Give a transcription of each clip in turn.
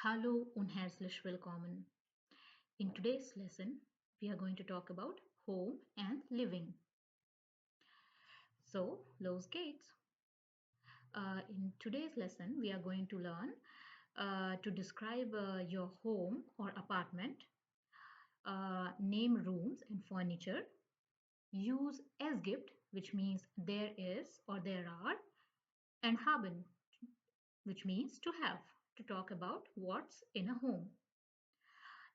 Hallo und herzlich willkommen. In today's lesson, we are going to talk about home and living. So, los geht's. In today's lesson, we are going to learn to describe your home or apartment, name rooms and furniture, use as gibt, which means there is or there are, and haben, which means to have, to talk about what's in a home,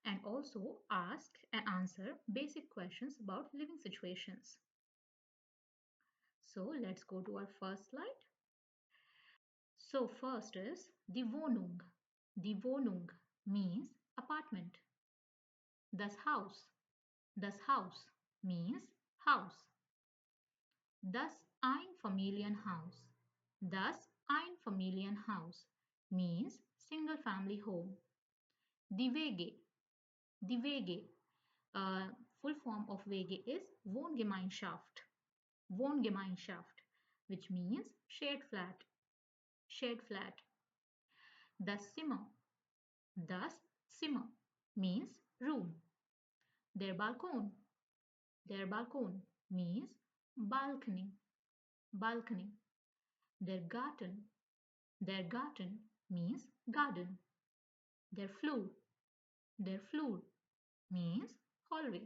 and also ask and answer basic questions about living situations. So let's go to our first slide. So first is die Wohnung. Die Wohnung means apartment. Das Haus. Das Haus means house. Das Einfamilienhaus. Das Einfamilienhaus means single family home. Die Wege. Die Wege. Full form of Wege is Wohngemeinschaft. Wohngemeinschaft, which means shared flat. Shared flat. Das Zimmer. Das Zimmer means room. Der Balkon. Der Balkon means balcony. Balcony. Der Garten. Der Garten means garden. Der Flur. Der Flur means hallway.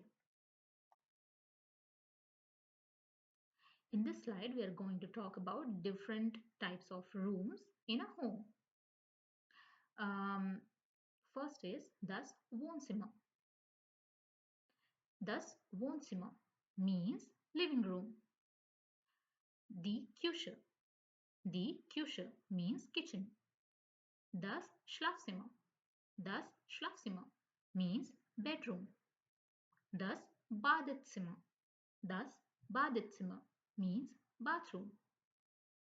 In this slide, we are going to talk about different types of rooms in a home. First is das Wohnzimmer. Das Wohnzimmer means living room. Die Küche. Die Küche means kitchen. Das Schlafzimmer. Das Schlafzimmer means bedroom. Das Badezimmer. Das Badezimmer means bathroom.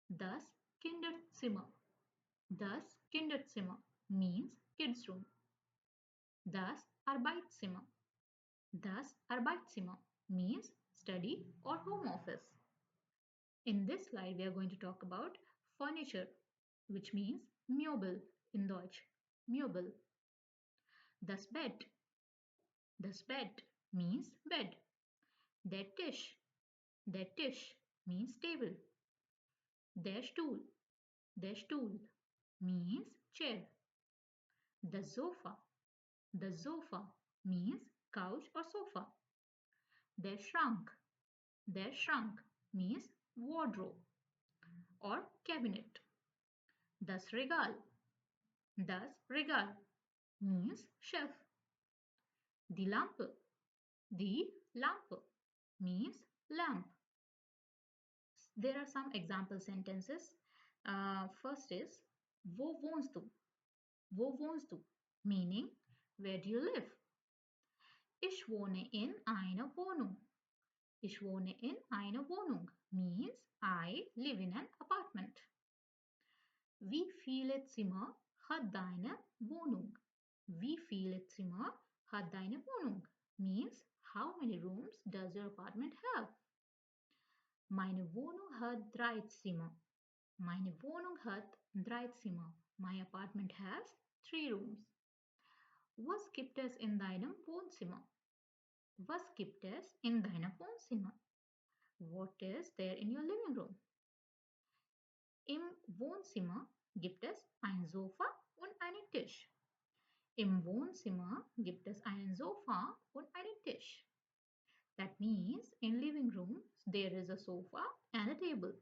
Das Kinderzimmer. Das Kinderzimmer means kids room. Das Arbeitszimmer. Das Arbeitszimmer means study or home office. In this slide, we are going to talk about furniture, which means Möbel in Deutsch. Möbel. Das Bett. Das Bett means bed. Der Tisch. Der Tisch means table. Der Stuhl. Der Stuhl means chair. Das Sofa. Das Sofa means couch or sofa. Der Schrank. Der Schrank means wardrobe or cabinet. Das Regal. Das Regal means shelf. Die Lampe. Die Lampe means lamp. There are some example sentences. First is Wo wohnst du? Wo wohnst du? Meaning, where do you live? Ich wohne in einer Wohnung. Ich wohne in einer Wohnung means I live in an apartment. Wie viele Zimmer hat deine Wohnung? Wie viele Zimmer hat deine Wohnung means how many rooms does your apartment have? Meine Wohnung hat 3 Zimmer. Meine Wohnung hat 3 Zimmer. My apartment has 3 rooms. Was gibt es in deinem Wohnzimmer? Was gibt es in deinem Wohnzimmer? What is there in your living room? Im Wohnzimmer gibt es ein Sofa und einen Tisch. Im Wohnzimmer gibt es einen Sofa und einen Tisch. That means in living room there is a sofa and a table.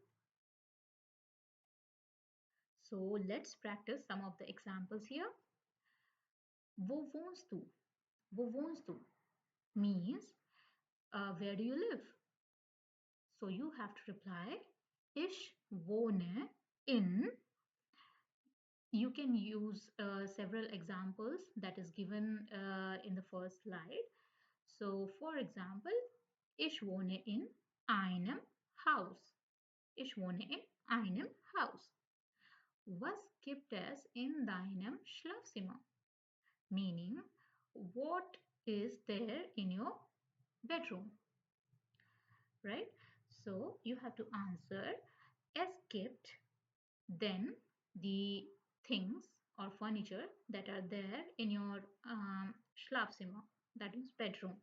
So let's practice some of the examples here. Wo wohnst du? Wo wohnst du? Means where do you live? So you have to reply Ich wohne in. You can use several examples that is given in the first slide. So for example, Ich wohne in einem Haus. Ich wohne in einem Haus. Was gibt es in deinem Schlafzimmer? Meaning, what is there in your bedroom? Right? So you have to answer es gibt, then the things or furniture that are there in your Schlafzimmer, that is bedroom.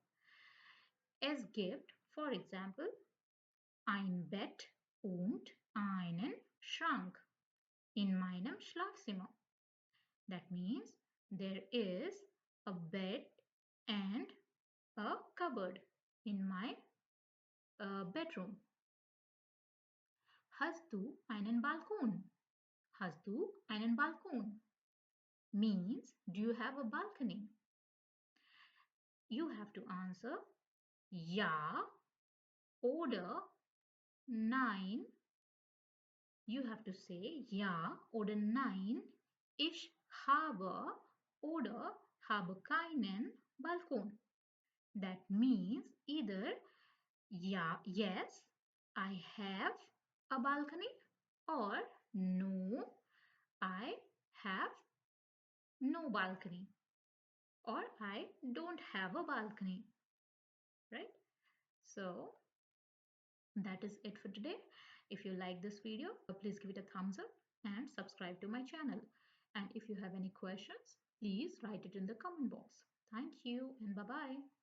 As gift, for example, ein Bett und einen Schrank in meinem Schlafzimmer. That means there is a bed and a cupboard in my bedroom. Hast du einen Balkon? Hast du einen Balkon? Means, do you have a balcony? You have to answer ja oder nein. You have to say ja oder nein. Ich habe oder habe keinen Balkon. That means either yeah, yes, I have a balcony, or no, I have no balcony, or I don't have a balcony, right? So that is it for today. If you like this video, please give it a thumbs up and subscribe to my channel. And if you have any questions, please write it in the comment box. Thank you and bye-bye.